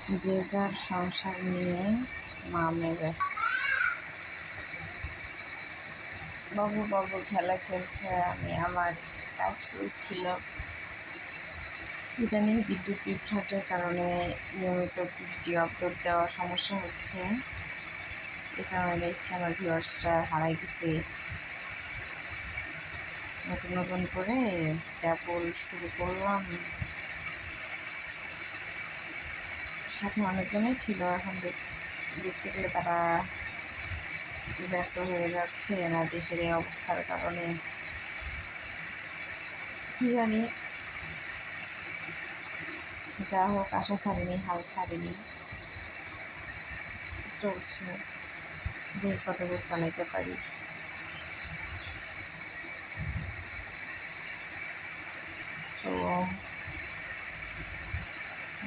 যে যার সংসার নিয়ে মামে ব্যস্ত। বাবু বাবু খেলা খেলছে, আমি আমার কাজ করছিল। ইদানিং বিদ্যুৎ বিভ্রাটের কারণে নিয়মিত ভিডিও আপলোড দেওয়া সমস্যা হচ্ছে। এ কারণে দেখছি আমার ভিউয়ার্সরা হারাই গেছে। নতুন নতুন করে কেবল শুরু করলাম, সাথে অনেকজনই ছিল। এখন দেখতে গেলে তারা ব্যস্ত হয়ে যাচ্ছে না দেশের এই অবস্থার কারণে, কি জানি। যা হোক, আশা ছাড়িনি, হাল ছাড়িনি, চলছে, দেখি কতদূর চালাইতে পারি। তো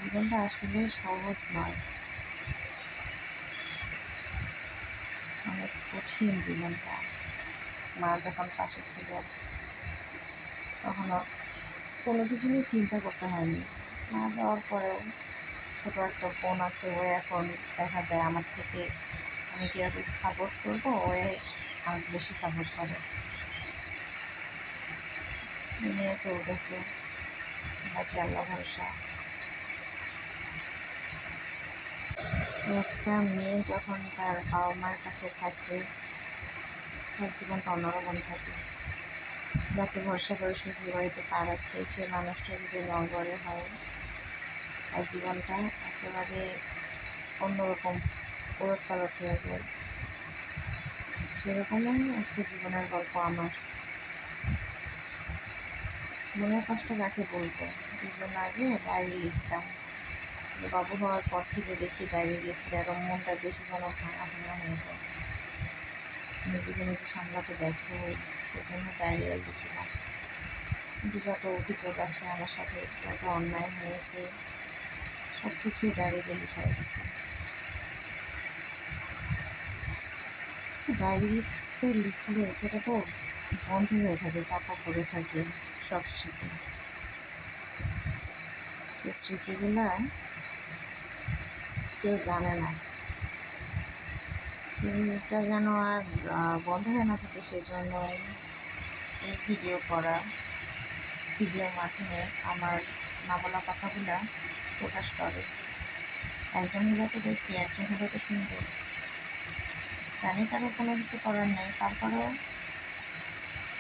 জীবনটা আসলে সহজ নয়, অনেক কঠিন জীবনটা। মা যখন পাশে ছিল তখনও কোনো কিছু নিয়ে চিন্তা করতে হয়নি। মা যাওয়ার পরেও ছোটো একটা বোন আছে, ও এখন দেখা যায় আমার থেকে, আমি কীভাবে সাপোর্ট করবো, ও আমাকে বেশি সাপোর্ট করে। নিয়ে চলতেছে, বাকি আল্লাহ ভরসা। তো একটা মেয়ে যখন তার বাবা মার কাছে থাকে, তার জীবনটা অন্যরকম থাকে। যাকে ভরসা করে শ্বশুর বাড়িতে পা রাখে, সে মানুষটা যদি নগরে হয়, তার জীবনটা একেবারে অন্যরকম ওলটপালট হয়ে যায়। সেরকমই একটা জীবনের গল্প আমার। মনের কষ্ট কাকে বলবো, এই জন্য আগে ডায়েরি লিখতাম। বাবু হওয়ার পর থেকে দেখি ডায়েরি লিখলে আরও মনটা বেশি যেন ভাঙা ভাঙা হয়ে যায়, নিজেকে নিজে সামলাতে ব্যর্থ হই, সেজন্য ডায়েরি আর লিখি না। কিন্তু যত অভিযোগ আছে আমার সাথে, যত অন্যায় হয়েছে, সব কিছুই ডায়েরিতে লিখে রাখছি। ডায়েরি লিখলে সেটা তো বন্ধ হয়ে থাকে, চাপা পড়ে থাকে সব স্মৃতি। সেই স্মৃতিগুলা কেউ জানে না, সেটা যেন আর বন্ধ হয়ে না থাকে, সেজন্য এই ভিডিও করা, ভিডিওর মাধ্যমে আমার না বলা কথাগুলা প্রকাশ করে। একজন হলে তো দেখবি, একজন হলে তো শুনবে। জানি কারো কোনো কিছু করার নেই, তারপরেও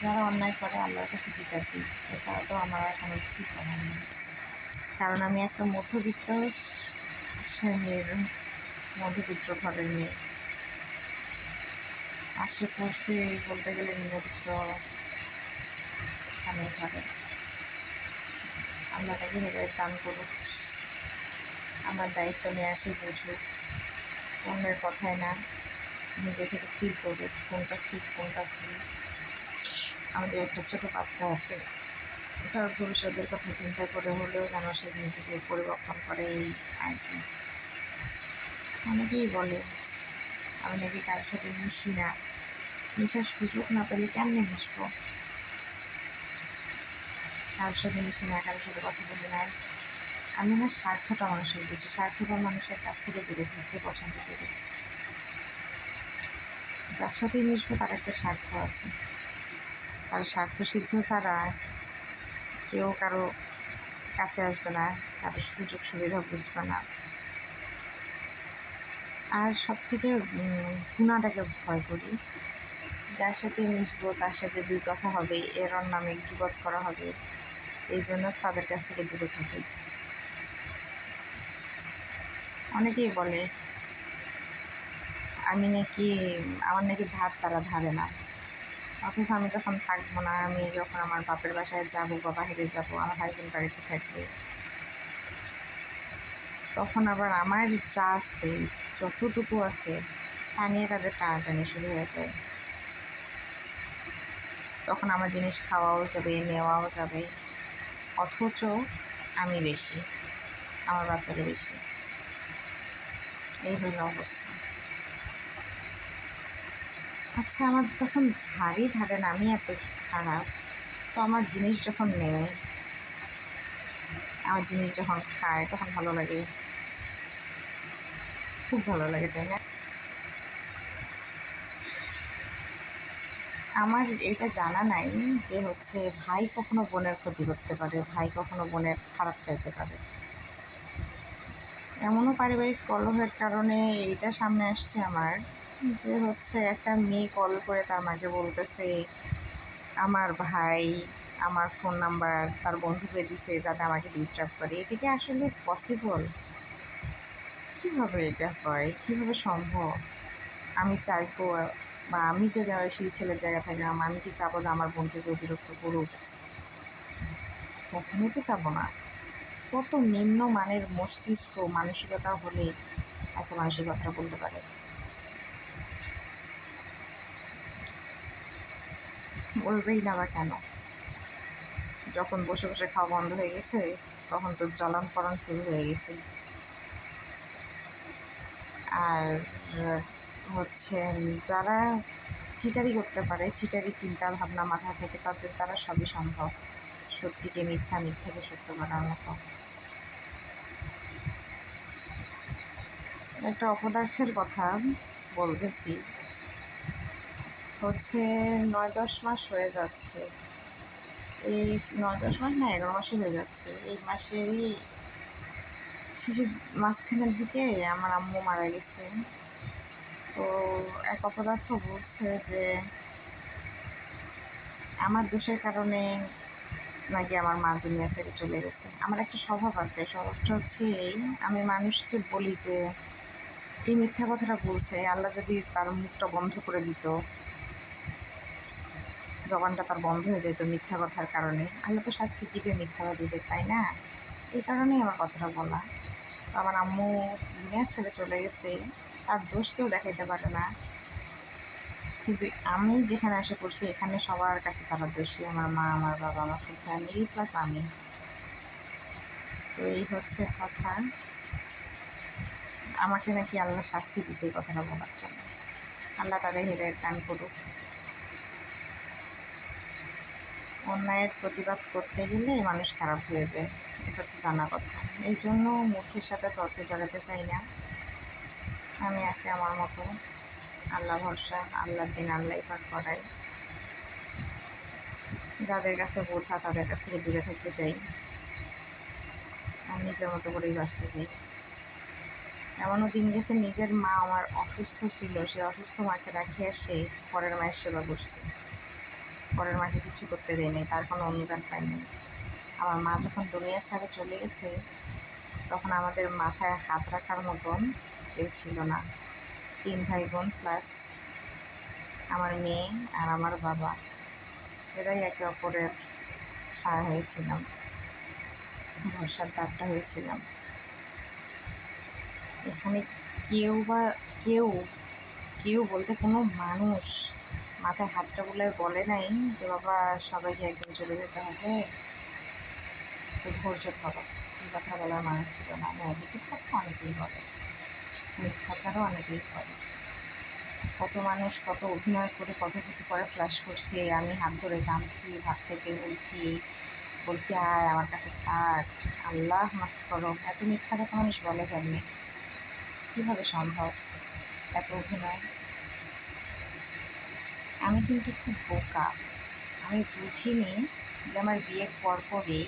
যারা অন্যায় করে আল্লাহর কাছে বিচার দিই, এছাড়া তো আমার আর কোনো কিছুই করার নেই। কারণ আমি একটা মধ্যবিত্ত শ্রেণীর, মধ্যবিত্ত ঘরের মেয়ে। আসে পড়ছে বলতে গেলে নিম্নবিত্ত স্বামীর ঘরে। আল্লাহ তাকে হেদায়েত দান করুক, আমার দায়িত্ব নিয়ে আসে বুঝুক, অন্যের কথায় না, নিজে থেকে ফিল করুক কোনটা ঠিক কোনটা ভুল। আমাদের একটা ছোটো বাচ্চা আছে, তার ভবিষ্যতের কথা চিন্তা করে হলেও যেন সে নিজেকে পরিবর্তন করে, এই আর কি। অনেকেই বলে আমি নাকি কারোর সাথে মিশি না, মিশার সুযোগ না পেলে কেমনে মিশবো। কারোর সাথে মিশি না, কারোর সাথে কথা বলি না। আমি না স্বার্থটা মানুষের বেশি, স্বার্থপর মানুষের কাছ থেকে দূরে থাকতে পছন্দ করি। যার সাথেই মিশবো তার একটা স্বার্থ আছে, তার স্বার্থ সিদ্ধ ছাড়া কেউ কারো কাছে আসবে না, কারো সুযোগ সুবিধা বুঝবে না। আর সব থেকে গুণাটাকে ভয় করি, যার সাথে মিশবো তার সাথে দুই কথা হবে, এর নামে গীবত করা হবে, এই জন্য তাদের কাছ থেকে দূরে থাকি। অনেকেই বলে আমার নাকি ধার তারা ধারে না, অথচ আমি যখন থাকবো না, আমি যখন আমার বাপের বাসায় যাবো বা বাইরে যাবো, আমার হাজবেন্ড বাড়িতে থাকবে, তখন আবার আমার যা আছে, যতটুকু আছে, তা নিয়ে তাদের টানাটানি শুরু হয়ে যায়। তখন আমার জিনিস খাওয়াও যাবে, নেওয়াও যাবে, অথচ আমি বেশি, আমার বাচ্চাদের বেশি। এই হলো অবস্থা। আচ্ছা, আমার তখন ধারই ধারে না, আমি এত খারাপ, তো আমার জিনিস যখন নেয়, আমার জিনিস যখন খায়, তখন ভালো লাগে। খুব ভালো লাগে, তাই না? আমার এটা জানা নাই যে হচ্ছে ভাই কখনো বোনের ক্ষতি করতে পারে, ভাই কখনো বোনের খারাপ চাইতে পারে। এমনও পারিবারিক কলহের কারণে এইটা সামনে আসছে আমার, যে হচ্ছে একটা মেয়ে কল করে তার মাকে বলতেছে আমার ভাই আমার ফোন নাম্বার তার বন্ধুকে দিছে যাতে আমাকে ডিস্টার্ব করে। এটা কি আসলে পসিবল? কীভাবে এটা হয়, কীভাবে সম্ভব? আমি চাইবো, বা আমি যদি সেই ছেলের জায়গায় থাকলাম, আমি কি চাবো যে আমার বোনকে কেউ বিরক্ত করুক? কখনোই তো চাবো না। কত নিম্নমানের মস্তিষ্ক মানসিকতা হলে এত মানসিকতাটা বলতে পারে? বলবেই না বা কেন? যখন বসে বসে খাওয়া বন্ধ হয়ে গেছে তখন তো জ্বালান পরান শুরু হয়ে গেছে। আর হচ্ছে যারা চিটারি করতে পারে, চিটারি চিন্তা ভাবনা মাথায় থেকে, তাদের দ্বারা সবই সম্ভব। সত্যিকে মিথ্যা, মিথ্যাকে সত্য করার মতো। একটা অপদার্থের কথা বলতেছি, হচ্ছে 9-10 মাস হয়ে যাচ্ছে। এই 9-10 মাস না, 11 মাসই হয়ে যাচ্ছে। এই মাসেরই শেষের মাঝখানের দিকে আমার আম্মু মারা গেছে। তো এক অপদার্থ বলছে যে আমার দোষের কারণে নাকি আমার মা দুনিয়া ছেড়ে চলে গেছে। আমার একটা স্বভাব আছে, স্বভাবটা হচ্ছে এই, আমি মানুষকে বলি যে এই মিথ্যা কথাটা বলছে, আল্লাহ যদি তার মুখটা বন্ধ করে দিত, জবানটা তার বন্ধ হয়ে যেত মিথ্যা কথার কারণে, আল্লাহ তো শাস্তি দিবে, মিথ্যাবাদীদের, তাই না? এই কারণেই আমার কথাটা বলা। তো আমার আম্মু দুনিয়া ছেড়ে চলে গেছে, তার দোষ কেউ দেখাইতে পারে না, কিন্তু আমি যেখানে এসে পড়ছি এখানে সবার কাছে তারা দোষী, আমার মা, আমার বাবা, আমার ফুল ফ্যামিলি প্লাস আমি। তো এই হচ্ছে কথা। আমাকে নাকি আল্লাহ শাস্তি দিছে এই কথাটা বলার জন্য। আল্লাহ তাদের হেদায়েত দান করুক। অন্যায়ের প্রতিবাদ করতে গেলে মানুষ খারাপ হয়ে যায়, এটা তো জানা কথা। এই জন্য মুখের সাথে তর্কে জড়াতে চাই না। আমি আছি আমার মতো, আল্লাহ ভরসা, আল্লাহর দিন আল্লাহই পার করায়। যাদের কাছে বোঝা তাদের কাছ থেকে দূরে থাকতে চাই, আর নিজের মতো করেই বাঁচতে চাই। এমনও দিন গেছে নিজের মা আমার অসুস্থ ছিল, সে অসুস্থ মাকে রাখি এসে পরের মায়ের সেবা করছে, পরের মাকে কিছু করতে দেয়নি, তার কোনো অনুদান পাইনি। আমার মা যখন দুনিয়া ছাড়ে চলে গেছে তখন আমাদের মাথায় হাত রাখার মতন কেউ ছিল না। 3 ভাই বোন প্লাস আমার মেয়ে আর আমার বাবা, এরাই একে অপরের ছায়া হয়েছিলাম, ভরসার দাঁড়টা হয়েছিলাম। এখানে কেউ বা কেউ কেউ বলতে কোনো মানুষ মাথায় হাতটা বুলায় বলে নাই যে বাবা সবাইকে একদিন চলে যেতে হবে, তো ধৈর্য ধরো। এই কথা বলার মানুষ ছিল না। নেগেটিভ কথা অনেকেই বলে, মিথ্যাচারও অনেকেই করে। কত মানুষ কত অভিনয় করে কত কিছু করে ফ্ল্যাশ করছে, আমি হাত ধরে টানছি, ভাত খেতে বলছি, বলছি আয় আমার কাছে থাক, আল্লাহ মাফ করো। এত মিথ্যা কথা মানুষ বলে কেমনি? কীভাবে সম্ভব এত অভিনয়? আমি কিন্তু খুব বোকা, আমি বুঝিনি যে আমার বিয়ের পরপরই